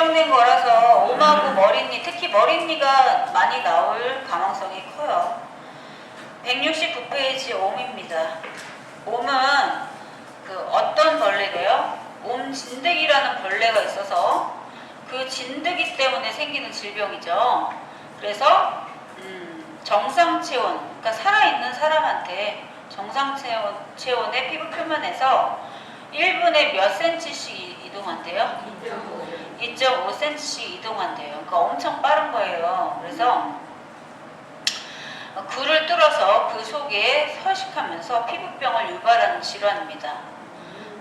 질병된 거라서 옴하고 머릿니, 특히 머릿니가 많이 나올 가능성이 커요. 169페이지 옴입니다. 옴은 그 어떤 벌레래요? 옴 진드기라는 벌레가 있어서 그 진드기 때문에 생기는 질병이죠. 그래서 정상 체온, 그러니까 살아있는 사람한테 정상 체온의 피부 표면에서 1분에 몇 cm씩 이동한대요? 2.5cm씩 이동한대요. 그러니까 엄청 빠른 거예요. 그래서 굴을 뚫어서 그 속에 서식하면서 피부병을 유발하는 질환입니다.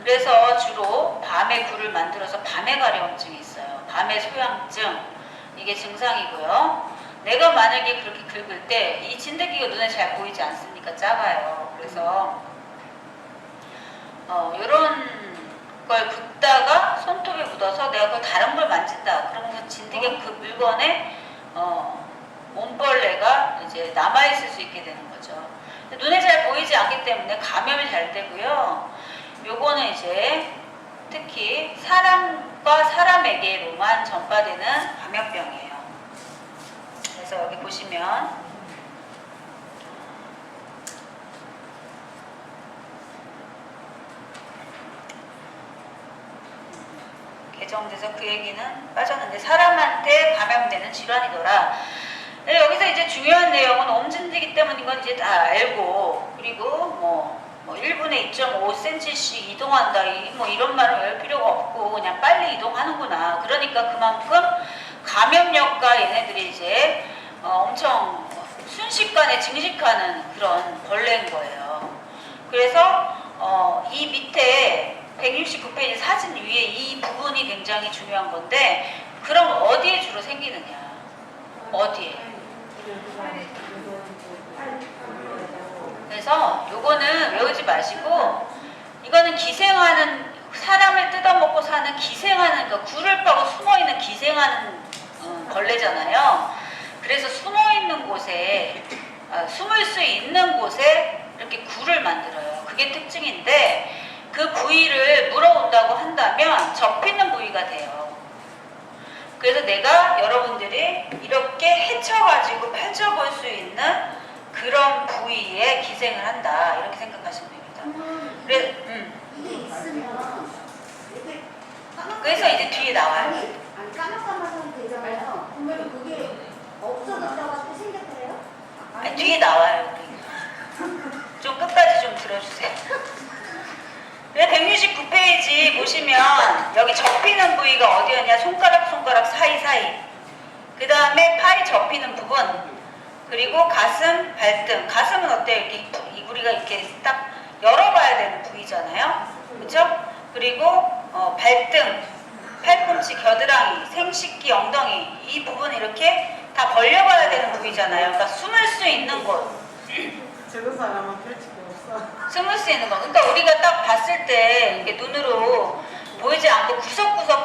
그래서 주로 밤에 굴을 만들어서 밤에 가려움증이 있어요. 밤에 소양증, 이게 증상이고요. 내가 만약에 그렇게 긁을 때 이 진드기가 눈에 잘 보이지 않습니까? 작아요. 그래서 이런 걸 긁다가 손톱에 묻어서 내가 그걸 다른 걸 만진다. 그러면서 진드기가 그 물건에 몸벌레가 이제 남아있을 수 있게 되는 거죠. 눈에 잘 보이지 않기 때문에 감염이 잘 되고요. 요거는 이제 특히 사람과 사람에게로만 전파되는 감염병이에요. 그래서 여기 보시면 개정돼서 그 얘기는 빠졌는데 사람한테 감염되는 질환이더라. 여기서 이제 중요한 내용은 옴진드기 때문인 건 이제 다 알고, 그리고 뭐 1분에 2.5cm씩 이동한다, 뭐 이런 말을 외울 필요가 없고 그냥 빨리 이동하는구나. 그러니까 그만큼 감염력과 얘네들이 이제 엄청 순식간에 증식하는 그런 벌레인 거예요. 그래서 이 밑에 169페이지 사진 위에 이 부분이 굉장히 중요한 건데, 그럼 어디에 주로 생기느냐? 어디에? 그래서 요거는 외우지 마시고, 이거는 기생하는, 사람을 뜯어먹고 사는 기생하는, 그러니까 굴을 파고 숨어있는 기생하는 벌레잖아요. 그래서 숨어있는 곳에, 숨을 수 있는 곳에 이렇게 굴을 만들어요. 그게 특징인데, 그 부위를 물어온다고 한다면 접히는 부위가 돼요. 그래서 내가 여러분들이 이렇게 헤쳐가지고 펼쳐볼 수 있는 그런 부위에 기생을 한다, 이렇게 생각하시면 됩니다. 그래서 이제 뒤에 나와요. 아니 까맣까맣하면 되잖아요. 그러면 그게 없어졌다가 또 생겼대요? 아니, 뒤에 나와요. 좀 끝까지 좀 들어주세요. 169페이지 보시면 여기 접히는 부위가 어디였냐? 손가락 사이사이, 그 다음에 팔이 접히는 부분, 그리고 가슴, 발등. 가슴은 어때요? 이렇게 우리가 이렇게 딱 열어봐야 되는 부위잖아요. 그렇죠? 그리고 발등, 팔꿈치, 겨드랑이, 생식기, 엉덩이, 이 부분 이렇게 다 벌려봐야 되는 부위잖아요. 그러니까 숨을 수 있는 곳. 저런 사람은 펼치기 없어. 숨을 수 있는 거. 그러니까 우리가 딱 봤을 때 이렇게 눈으로 보이지 않고 구석구석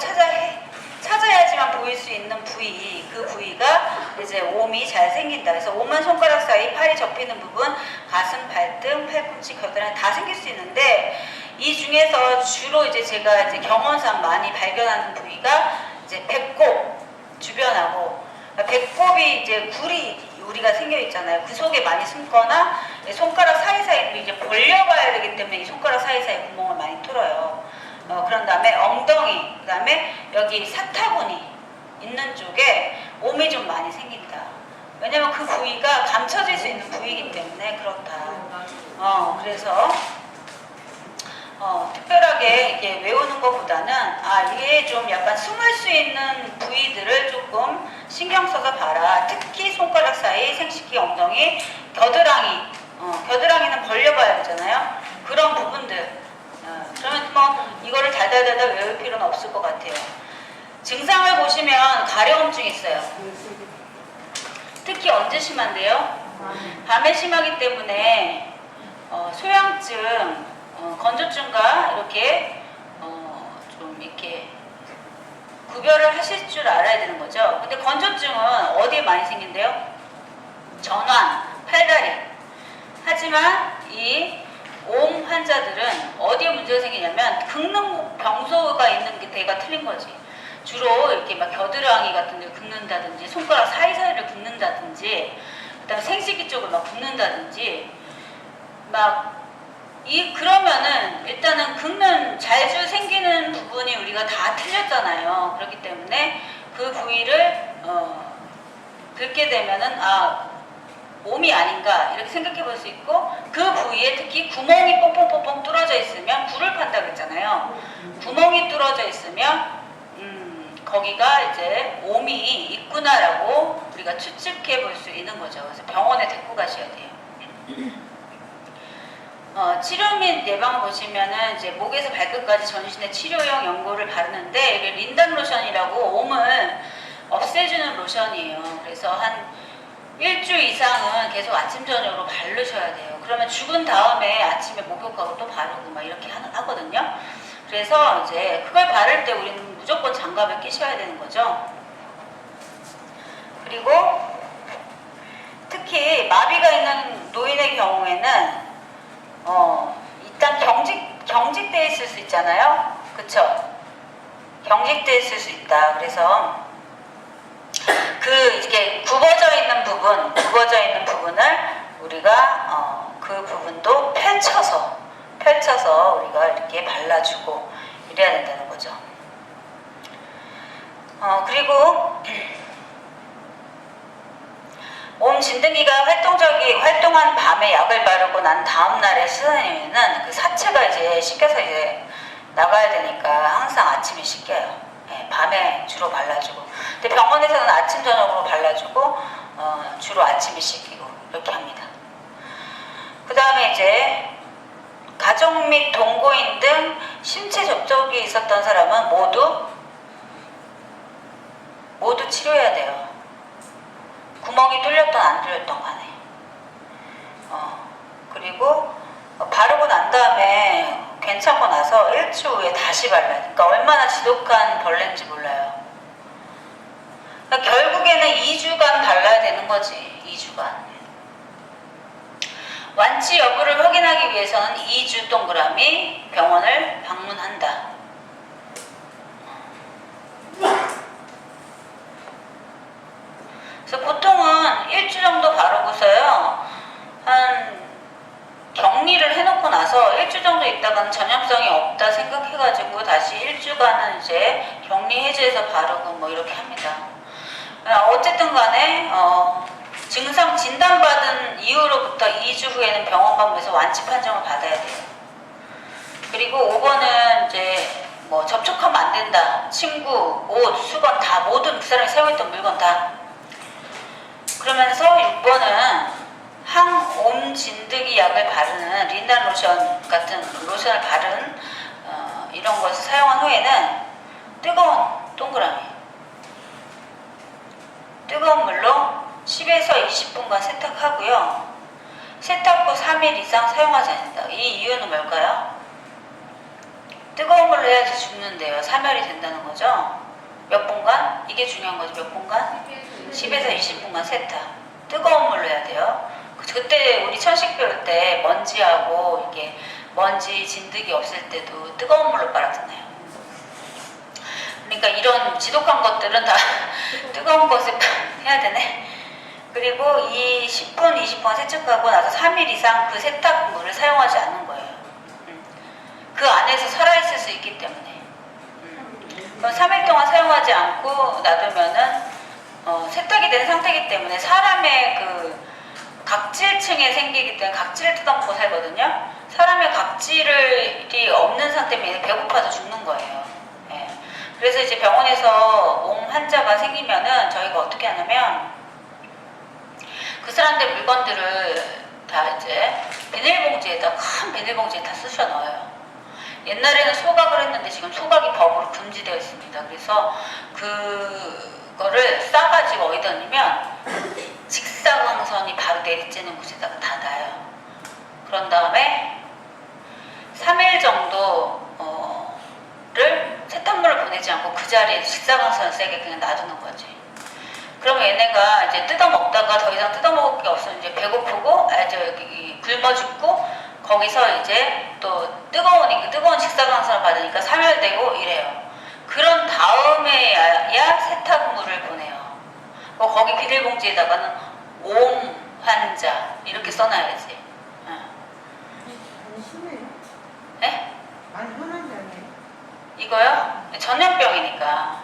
찾아야지만 보일 수 있는 부위, 그 부위가 이제 옴이 잘 생긴다. 그래서 옴은 손가락 사이, 팔이 접히는 부분, 가슴, 발등, 팔꿈치, 겨드랑이 다 생길 수 있는데, 이 중에서 주로 이제 제가 이제 경험상 많이 발견하는 부위가 이제 배꼽 주변하고, 배꼽이 이제 굴이 우리가 생겨 있잖아요. 그 속에 많이 숨거나 손가락 사이사이도 이제 벌려봐야 되기 때문에 이 손가락 사이사이 구멍을 많이 뚫어요. 그런 다음에 엉덩이, 그 다음에 여기 사타구니 있는 쪽에 옴이 좀 많이 생긴다. 왜냐면 그 부위가 감춰질 수 있는 부위이기 때문에 그렇다. 그래서 특별하게 이렇게 외우는 것보다는 이게 좀 약간 숨을 수 있는 부위들을 조금 신경 써서 봐라. 특히 손가락 사이, 생식기, 엉덩이, 겨드랑이. 겨드랑이는 벌려봐야 되잖아요. 그런 부분들. 그러면 뭐 이거를 달달달달 외울 필요는 없을 것 같아요. 증상을 보시면 가려움증이 있어요. 특히 언제 심한데요? 밤에 심하기 때문에 소양증, 건조증과 이렇게 좀 이렇게 구별을 하실 줄 알아야 되는 거죠. 근데 건조증은 어디에 많이 생긴대요? 전완, 팔다리. 하지만 이 옴 환자들은 어디에 문제가 생기냐면 긁는 병소가 있는 데가 틀린 거지. 주로 이렇게 이렇게 막 겨드랑이 같은 데 긁는다든지 손가락 사이사이를 긁는다든지 그다음에 생식기 쪽을 막 긁는다든지 그러면은 일단은 긁는 자주 생기는 부분이 우리가 다 틀렸잖아요. 그렇기 때문에 그 부위를 긁게 되면은 몸이 아닌가 이렇게 생각해 볼 수 있고, 그 부위에 특히 구멍이 뽕뽕뽕뽕 뚫어져 있으면 불을 판다 그랬잖아요. 구멍이 뚫어져 있으면 거기가 이제 몸이 있구나라고 우리가 추측해 볼 수 있는 거죠. 그래서 병원에 데리고 가셔야 돼요. 치료 및 예방 보시면은 이제 목에서 발끝까지 전신에 치료용 연고를 바르는데, 이게 린단 로션이라고 옴을 없애주는 로션이에요. 그래서 한 일주 이상은 계속 아침 저녁으로 바르셔야 돼요. 그러면 죽은 다음에 아침에 목욕하고 또 바르고 막 이렇게 하거든요. 그래서 이제 그걸 바를 때 우리는 무조건 장갑을 끼셔야 되는 거죠. 그리고 특히 마비가 있는 노인의 경우에는 일단 경직돼 있을 수 있잖아요. 그쵸? 경직돼 있을 수 있다. 그래서 이렇게 굽어져 있는 부분을 우리가 그 부분도 펼쳐서 우리가 이렇게 발라주고 이래야 된다는 거죠. 그리고 몸 진드기가 활동한 밤에 약을 바르고 난 다음 날에 쓰는 그 사체가 이제 씻겨서 이제 나가야 되니까 항상 아침에 씻겨요. 네, 밤에 주로 발라주고. 근데 병원에서는 아침 저녁으로 발라주고 주로 아침에 씻기고 이렇게 합니다. 그 다음에 이제 가족 및 동거인 등 신체 접촉이 있었던 사람은 모두 치료해야 돼요. 구멍이 뚫렸던 안 뚫렸던 간에. 그리고 바르고 난 다음에 괜찮고 나서 일주 후에 다시 발라요. 그러니까 얼마나 지독한 벌레인지 몰라요. 그러니까 결국에는 2주간 발라야 되는 거지. 2주간. 완치 여부를 확인하기 위해서는 2주 동그라미 병원을 방문한다. 그래서 보통은 일주 정도 바르고서요, 한 격리를 해놓고 나서 일주 정도 있다가는 전염성이 없다 생각해가지고 다시 일주간은 이제 격리 해제해서 바르고 뭐 이렇게 합니다. 어쨌든 간에 증상 진단받은 이후로부터 2주 후에는 병원 방문해서 완치 판정을 받아야 돼요. 그리고 5번은 이제 뭐 접촉하면 안 된다. 친구, 옷, 수건 다 모든 그 사람이 사용했던 물건 다. 그러면서 6번은 항옴 진드기 약을 바르는 린단 로션 같은 로션을 바른 이런 것을 사용한 후에는 뜨거운 물로 10에서 20분간 세탁하고요. 세탁 후 3일 이상 사용하지 않는다. 이 이유는 뭘까요? 뜨거운 물로 해야지 죽는데요. 사멸이 된다는 거죠. 몇 분간? 이게 중요한 거죠. 몇 분간? 10에서 20분간 세탁. 뜨거운 물로 해야 돼요. 그때 우리 천식 배울 때 먼지하고 이게 먼지 진드기 없앨 때도 뜨거운 물로 빨았잖아요. 그러니까 이런 지독한 것들은 다 뜨거운 것을 해야 되네. 그리고 이 10분, 20분 세척하고 나서 3일 이상 그 세탁물을 사용하지 않는 거예요. 그 안에서 살아있을 수 있기 때문에. 그럼 3일 동안 사용하지 않고 놔두면은 세탁이 된 상태이기 때문에 사람의 그 각질층에 생기기 때문에 각질을 뜯어먹고 살거든요. 사람의 각질이 없는 상태면 배고파서 죽는 거예요. 예. 그래서 이제 병원에서 옹 환자가 생기면은 저희가 어떻게 하냐면 그 사람들 물건들을 다 이제 큰 비닐봉지에 다 쑤셔 넣어요. 옛날에는 소각을 했는데 지금 소각이 법으로 금지되어 있습니다. 그래서 그거를 싸가지고 어디다 넣으면 직사광선이 바로 내리쬐는 곳에다가 다 놔요. 그런 다음에 3일 정도를 세탁물을 보내지 않고 그 자리에 직사광선을 세게 그냥 놔두는 거지. 그러면 얘네가 이제 뜯어먹다가 더 이상 뜯어먹을 게 없으면 이제 배고프고 굶어 죽고 거기서 이제 또 뜨거운 직사광선을 받으니까 사멸되고 이래요. 그런 다음에야 거기 비닐봉지에다가는 옴 환자 이렇게 써놔야지. 많이 심해요? 네? 많이 흔한 게 아니에요? 이거요? 전염병이니까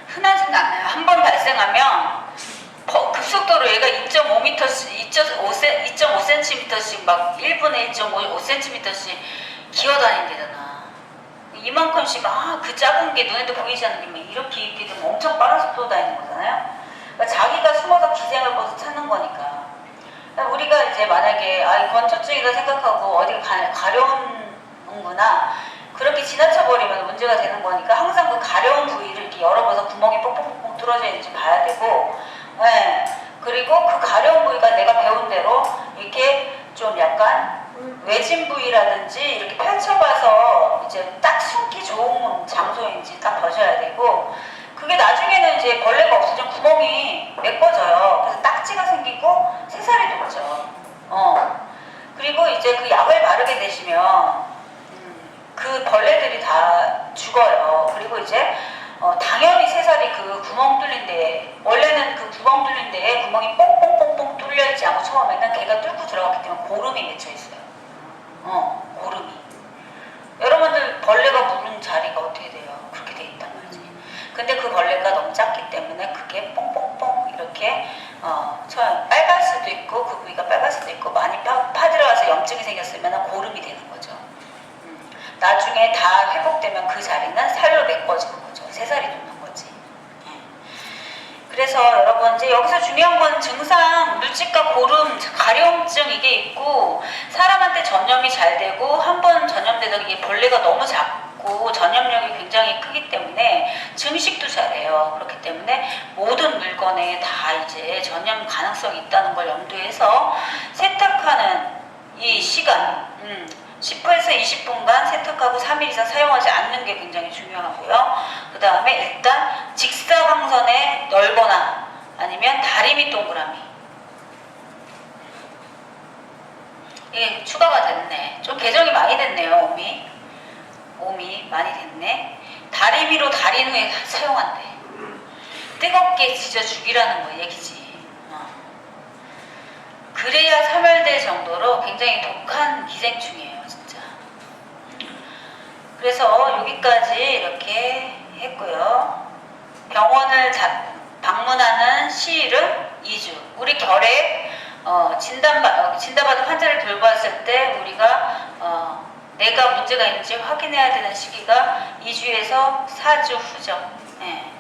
흔한 생각 안 나요. 한 번 발생하면 급속도로 얘가 2.5m씩, 2.5cm씩 막 1분에 1.5cm씩 기어다닌대잖아. 이만큼씩 그 작은 게 눈에도 보이지 않는 게 막 이렇게 되면 엄청 빠른 속도로 다니는 거잖아요. 그러니까 자기가 숨어서 기생을 벗어 찾는 거니까. 그러니까 우리가 이제 만약에 건조증이다 생각하고 어디 가려운구나 그렇게 지나쳐버리면 문제가 되는 거니까 항상 그 가려운 부위를 이렇게 열어봐서 구멍이 뽕뽕뽕 뚫어져 있는지 봐야 되고, 네. 그리고 그 가려운 부위가 내가 배운 대로 이렇게 좀 약간 외진 부위라든지 이렇게 펼쳐봐서 이제 딱 숨기 좋은 장소인지 딱 보셔야 되고, 그게 나중에는 이제 벌레가 없어지면 구멍이 메꿔져요. 그래서 딱지가 생기고 새살이 돋죠. 그리고 이제 그 약을 바르게 되시면 그 벌레들이 다 죽어요. 그리고 이제 당연히 새살이 그 구멍 뚫린 데에, 원래는 그 구멍 뚫린 데에 구멍이 뽕뽕뽕뽕 뚫려있지 않고 처음에는 걔가 뚫고 들어갔기 때문에 고름이 맺혀있어요. 고름이. 여러분들 벌레가 무는 자리가 어떻게 돼요? 그렇게 돼 있단 말이지. 근데 그 벌레가 너무 작기 때문에 그게 뽕뽕뽕 이렇게 처음 빨갈 수도 있고 그 부위가 빨갈 수도 있고 많이 파들어가서 염증이 생겼으면 고름이 되는 거죠. 나중에 다 회복되면 그 자리는 살로 메꿔지는 거죠. 새살이 돋는 거지. 그래서 여러분 이제 여기서 중요한 건 증상, 물집과 고름, 가려움증 이게 있고 사람한테 전염이 잘 되고 한 번 전염되던 이게 벌레가 너무 작고 전염력이 굉장히 크기 때문에 증식도 잘해요. 그렇기 때문에 모든 물건에 다 이제 전염 가능성이 있다는 걸 염두해서 세탁하는 이 시간 10분에서 20분간 세탁하고 3일 이상 사용하지 않는 게 굉장히 중요하고요. 그 다음에 일단 직사광선에 넓거나 아니면 다리미 동그라미. 예, 추가가 됐네. 좀 개정이 많이 됐네요. 옴이 많이 됐네. 다리미로 다린 후에 사용한대. 뜨겁게 지져 죽이라는 거 얘기지. 그래야 사멸될 정도로 굉장히 독한 기생충이에요, 진짜. 그래서 여기까지 이렇게 했고요. 병원을 방문하는 시일은 2주. 우리 결핵 진단받은 환자를 돌봤을 때 우리가 내가 문제가 있는지 확인해야 되는 시기가 2주에서 4주 후죠. 네.